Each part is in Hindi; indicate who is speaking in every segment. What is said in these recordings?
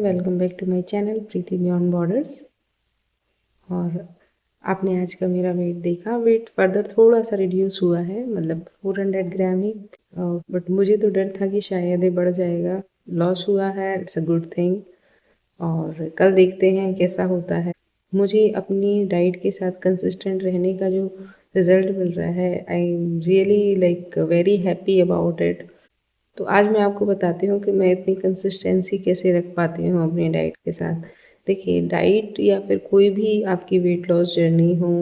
Speaker 1: Welcome back to my channel Preeti beyond borders. और आपने आज का मेरा वेट देखा। वेट फर्दर थोड़ा सा रिड्यूस हुआ है, मतलब 400 ग्राम ही। बट मुझे तो डर था कि शायद ये बढ़ जाएगा। लॉस हुआ है, इट्स अ गुड थिंग। और कल देखते हैं कैसा होता है। मुझे अपनी डाइट के साथ कंसिस्टेंट रहने का जो रिजल्ट मिल रहा है, I am really like very happy about it. तो आज मैं आपको बताती हूँ कि मैं इतनी कंसिस्टेंसी कैसे रख पाती हूँ अपनी डाइट के साथ। देखिए, डाइट या फिर कोई भी आपकी वेट लॉस जर्नी हो,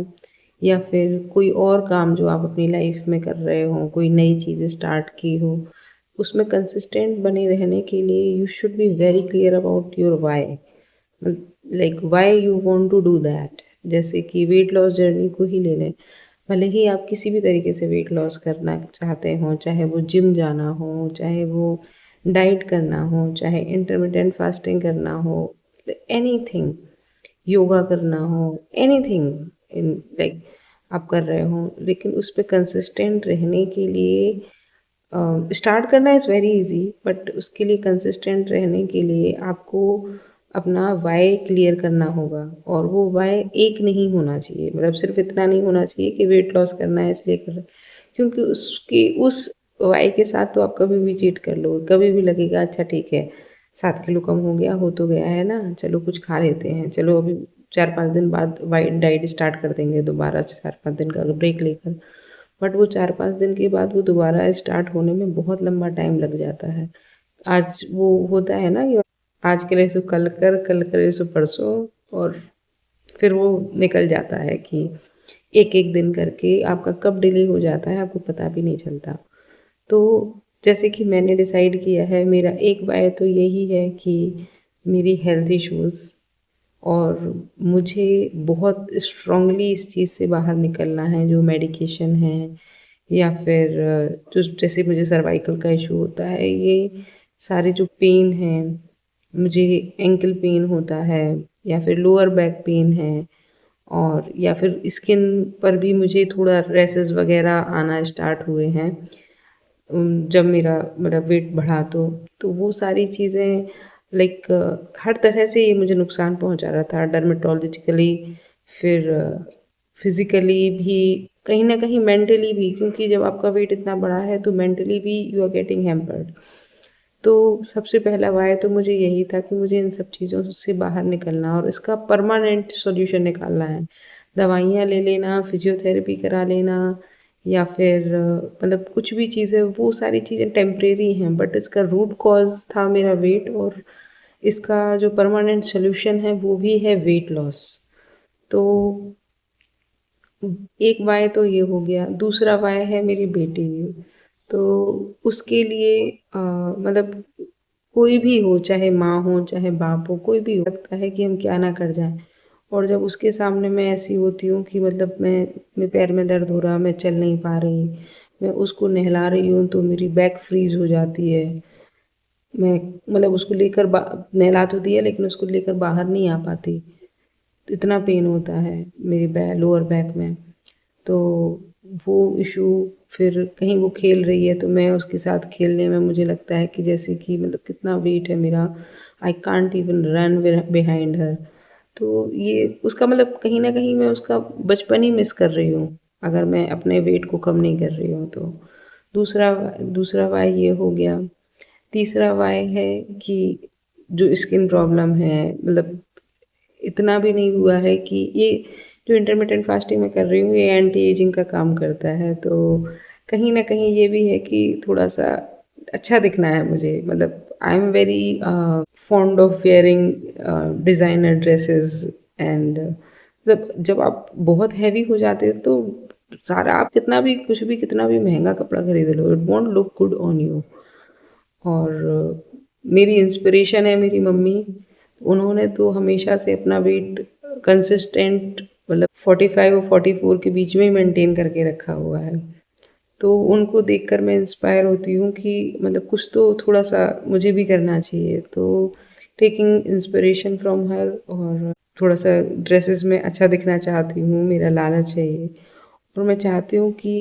Speaker 1: या फिर कोई और काम जो आप अपनी लाइफ में कर रहे हो, कोई नई चीज़ें स्टार्ट की हो, उसमें कंसिस्टेंट बने रहने के लिए you should be very clear about your why, like why you want to do that. जैसे कि वेट लॉस जर्नी को ही ले लें। भले ही आप किसी भी तरीके से वेट लॉस करना चाहते हो, चाहे वो जिम जाना हो, चाहे वो डाइट करना हो, चाहे इंटरमिटेंट फास्टिंग करना हो, एनीथिंग, योगा करना हो, एनीथिंग इन लाइक आप कर रहे हो, लेकिन उस पर कंसिस्टेंट रहने के लिए स्टार्ट करना इज़ वेरी इजी, बट उसके लिए कंसिस्टेंट रहने के लिए आपको अपना वाई क्लियर करना होगा। और वो वाई एक नहीं होना चाहिए, मतलब सिर्फ इतना नहीं होना चाहिए कि वेट लॉस करना है इसलिए कर रहे, क्योंकि उसकी उस वाई के साथ तो आप कभी भी चीट कर लो, कभी भी लगेगा अच्छा ठीक है 7 किलो कम हो गया, हो तो गया है ना, चलो कुछ खा लेते हैं, चलो अभी 4-5 दिन बाद वाइट डाइट स्टार्ट कर देंगे दोबारा 4-5 दिन का ब्रेक लेकर। बट वो 4-5 दिन के बाद वो दोबारा स्टार्ट होने में बहुत लंबा टाइम लग जाता है। आज वो होता है ना कि आज के लिए सो कल करे सो परसों, और फिर वो निकल जाता है कि एक एक दिन करके आपका कब डिले हो जाता है आपको पता भी नहीं चलता। तो जैसे कि मैंने डिसाइड किया है, मेरा एक बाय तो यही है कि मेरी हेल्थ इश्यूज़, और मुझे बहुत स्ट्रांगली इस चीज़ से बाहर निकलना है। जो मेडिकेशन है, या फिर जो जैसे मुझे सर्वाइकल का इशू होता है, ये सारे जो पेन हैं, मुझे एंकल पेन होता है, या फिर लोअर बैक पेन है, और या फिर स्किन पर भी मुझे थोड़ा रैसेस वगैरह आना स्टार्ट हुए हैं जब मेरा मतलब वेट बढ़ा। तो वो सारी चीज़ें लाइक हर तरह से ये मुझे नुकसान पहुंचा रहा था, डर्मेटोलॉजिकली, फिर फिज़िकली भी, कहीं ना कहीं मेंटली भी, क्योंकि जब आपका वेट इतना बड़ा है तो मेंटली भी यू आर गेटिंग हैम्पर्ड। तो सबसे पहला वाय तो मुझे यही था कि मुझे इन सब चीज़ों से बाहर निकलना और इसका परमानेंट सॉल्यूशन निकालना है। दवाइयाँ ले लेना, फिजियोथेरेपी करा लेना, या फिर मतलब कुछ भी चीज़ें, वो सारी चीज़ें टेम्परेरी हैं, बट इसका रूट कॉज था मेरा वेट, और इसका जो परमानेंट सॉल्यूशन है वो भी है वेट लॉस। तो एक वाय तो ये हो गया। दूसरा वाय है मेरी बेटी। तो उसके लिए मतलब कोई भी हो, चाहे माँ हो चाहे बाप हो, कोई भी हो, लगता है कि हम क्या ना कर जाएं। और जब उसके सामने मैं ऐसी होती हूँ कि मतलब मेरे पैर में दर्द हो रहा, मैं चल नहीं पा रही, मैं उसको नहला रही हूँ तो मेरी बैक फ्रीज हो जाती है। मैं मतलब उसको लेकर नहला तो दिया, लेकिन उसको लेकर बाहर नहीं आ पाती, इतना पेन होता है मेरी लोअर बैक में। तो वो इशू, फिर कहीं वो खेल रही है तो मैं उसके साथ खेलने में मुझे लगता है कि जैसे कि मतलब कितना वेट है मेरा, I can't even run behind her. तो ये उसका मतलब कहीं ना कहीं मैं उसका बचपन ही मिस कर रही हूँ, अगर मैं अपने वेट को कम नहीं कर रही हूँ तो। दूसरा दूसरा वाय ये हो गया। तीसरा वाय है कि जो स्किन प्रॉब्लम है, मतलब इतना भी नहीं हुआ है कि ये जो इंटरमिटेंट फास्टिंग मैं कर रही हूँ ये एंटी एजिंग का काम करता है। तो कहीं ना कहीं ये भी है कि थोड़ा सा अच्छा दिखना है मुझे, मतलब I am very fond of wearing designer dresses. And मतलब जब आप बहुत हैवी हो जाते हो तो सारा आप कितना भी कुछ भी कितना भी महंगा कपड़ा खरीद लो, it won't look good on you. और मेरी इंस्पिरेशन है मेरी मम्मी। उन्होंने तो हमेशा से अपना वेट कंसिस्टेंट, मतलब 45 और 44 के बीच में ही मेंटेन करके रखा हुआ है। तो उनको देखकर मैं इंस्पायर होती हूँ कि मतलब कुछ तो थोड़ा सा मुझे भी करना चाहिए। तो टेकिंग इंस्पिरेशन फ्रॉम हर, और थोड़ा सा ड्रेसेस में अच्छा दिखना चाहती हूँ, मेरा लालच है ये। और मैं चाहती हूँ कि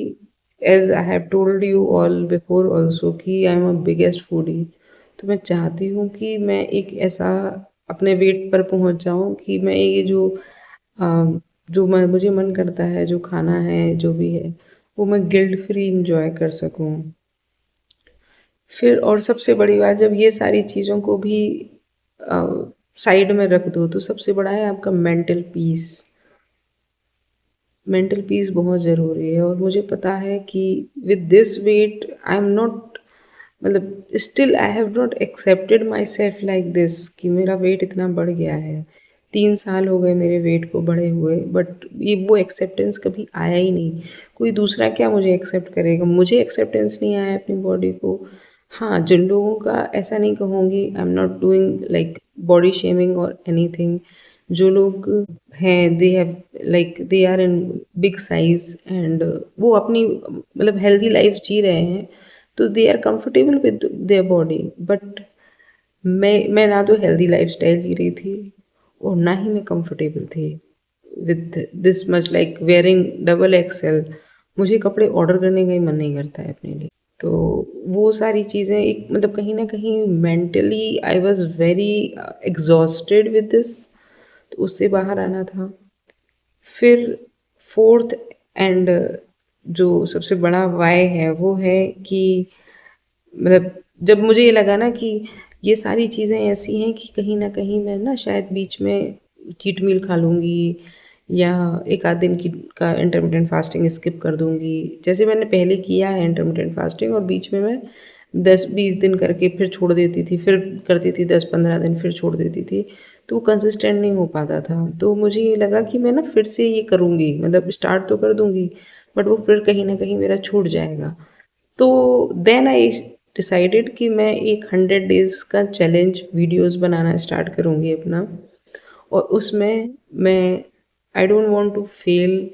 Speaker 1: as I have told you all before also कि I am a biggest foodie. तो मैं चाहती हूँ कि मैं एक ऐसा अपने वेट पर पहुँच जाऊँ कि मैं ये जो मुझे मन करता है, जो खाना है, जो भी है, वो मैं गिल्ट फ्री एन्जॉय कर सकूँ। फिर और सबसे बड़ी बात, जब ये सारी चीज़ों को भी साइड में रख दो, तो सबसे बड़ा है आपका मेंटल पीस। मेंटल पीस बहुत ज़रूरी है और मुझे पता है कि with this weight I am not, मतलब still I have not accepted myself like this कि मेरा वेट इतना बढ़ गया है। 3 साल हो गए मेरे वेट को बढ़े हुए, बट ये वो एक्सेप्टेंस कभी आया ही नहीं। कोई दूसरा क्या मुझे एक्सेप्ट करेगा, मुझे एक्सेप्टेंस नहीं आया अपनी बॉडी को। हाँ, जिन लोगों का, ऐसा नहीं कहूँगी, I am not doing like body shaming और एनीथिंग। जो लोग हैं, they have like they are in big size and वो अपनी मतलब हेल्दी लाइफ जी रहे हैं, तो they are comfortable with their body. But मैं ना तो हेल्दी लाइफस्टाइल जी रही थी और ना ही मैं कंफर्टेबल थी with this much like wearing double XL. मुझे कपड़े ऑर्डर करने का ही मन नहीं करता है अपने लिए। तो वो सारी चीज़ें एक मतलब कहीं न कहीं mentally I was very exhausted with this, तो उससे बाहर आना था। फिर 4th एंड जो सबसे बड़ा व्हाय है, वो है कि मतलब जब मुझे ये लगा ना कि ये सारी चीज़ें ऐसी हैं कि कहीं न कहीं मैं ना शायद बीच में चीट मील खा लूँगी या एक आध दिन की का इंटरमिटेंट फास्टिंग स्किप कर दूँगी। जैसे मैंने पहले किया है इंटरमिटेंट फास्टिंग, और बीच में मैं 10-20 दिन करके फिर छोड़ देती थी, फिर करती थी 10-15 दिन, फिर छोड़ देती थी। तो वो कंसिस्टेंट नहीं हो पाता था। तो मुझे ये लगा कि मैं ना फिर से ये करूँगी, मतलब स्टार्ट तो कर दूँगी, बट वो फिर कहीं न कहीं मेरा छूट जाएगा। तो देन आई डिसाइडेड कि मैं एक 100 डेज़ का चैलेंज वीडियोज़ बनाना स्टार्ट करूँगी अपना, और उसमें मैं I don't want to fail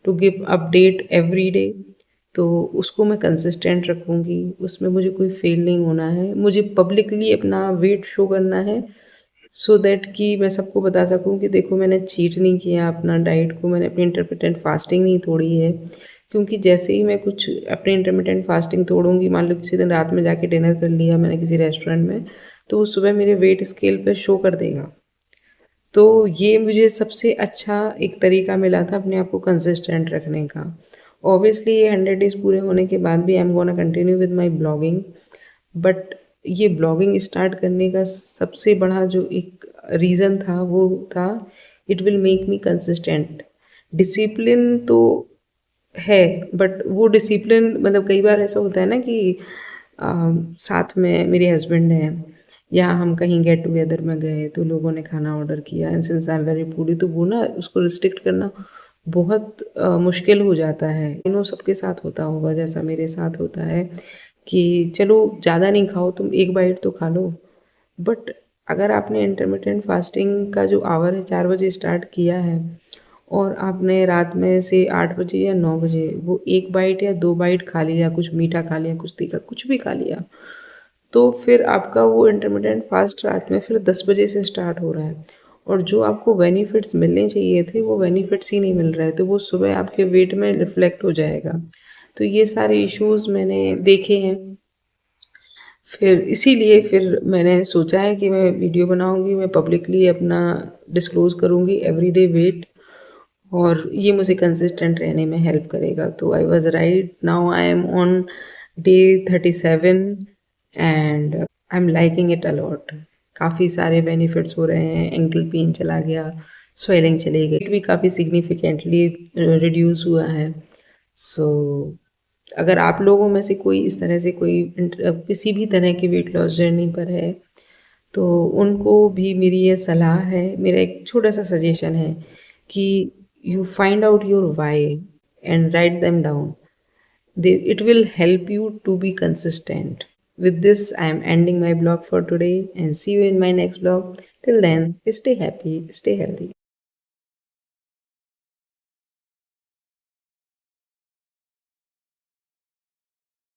Speaker 1: to give update every day. तो उसको मैं कंसिस्टेंट रखूँगी, उसमें मुझे कोई फेल नहीं होना है। मुझे पब्लिकली अपना वेट शो करना है सो दैट कि मैं सबको बता सकूँ कि देखो मैंने चीट नहीं किया अपना डाइट को, मैंने अपनी इंटरमिटेंट फास्टिंग नहीं तोड़ी है। क्योंकि जैसे ही मैं कुछ अपनी इंटरमिटेंट फास्टिंग तोड़ूँगी, मान लो किसी दिन रात में जाके डिनर कर लिया मैंने किसी रेस्टोरेंट में, तो वो सुबह मेरे वेट स्केल पे शो कर देगा। तो ये मुझे सबसे अच्छा एक तरीका मिला था अपने आप को कंसिस्टेंट रखने का। ऑब्वियसली ये 100 डेज़ पूरे होने के बाद भी I am gonna continue with my blogging, but ये ब्लॉगिंग स्टार्ट करने का सबसे बड़ा जो एक रीज़न था, वो था it will make me consistent. Discipline तो है, बट वो डिसिप्लिन मतलब कई बार ऐसा होता है ना कि अ, साथ में मेरे हस्बैंड हैं या हम कहीं गेट टुगेदर में गए तो लोगों ने खाना ऑर्डर किया and since I am very foodie, तो वो ना उसको रिस्ट्रिक्ट करना बहुत मुश्किल हो जाता है। सबके साथ होता होगा जैसा मेरे साथ होता है कि चलो ज़्यादा नहीं खाओ, तुम एक बाइट तो खा लो। बट अगर आपने इंटरमिटेंट फास्टिंग का जो आवर है 4 बजे स्टार्ट किया है और आपने रात में से 8 बजे या 9 बजे वो 1 बाइट या 2 बाइट खा लिया, कुछ मीठा खा लिया, कुछ तीखा, कुछ भी खा लिया, तो फिर आपका वो इंटरमिटेंट फास्ट रात में फिर 10 बजे से स्टार्ट हो रहा है और जो आपको बेनिफिट्स मिलने चाहिए थे वो बेनिफिट्स ही नहीं मिल रहे हैं, तो वो सुबह आपके वेट में रिफ्लेक्ट हो जाएगा। तो ये सारे इश्यूज़ मैंने देखे हैं। फिर इसीलिए फिर मैंने सोचा है कि मैं वीडियो बनाऊँगी, मैं पब्लिकली अपना डिस्क्लोज़ करूँगी एवरीडे वेट, और ये मुझे कंसिस्टेंट रहने में हेल्प करेगा। तो I was right, now I am on day 37 and I am liking it a lot. काफ़ी सारे बेनिफिट्स हो रहे हैं, एंकल पेन चला गया, स्वेलिंग चली गई, वेट भी काफ़ी सिग्निफिकेंटली रिड्यूस हुआ है। सो अगर आप लोगों में से कोई इस तरह से कोई किसी भी तरह की वेट लॉस जर्नी पर है, तो उनको भी मेरी ये सलाह है, मेरा एक छोटा-सा सजेशन है कि you find out your why and write them down. It will help you to be consistent. With this, I am ending my blog for today and see you in my next blog. Till then, stay happy, stay healthy.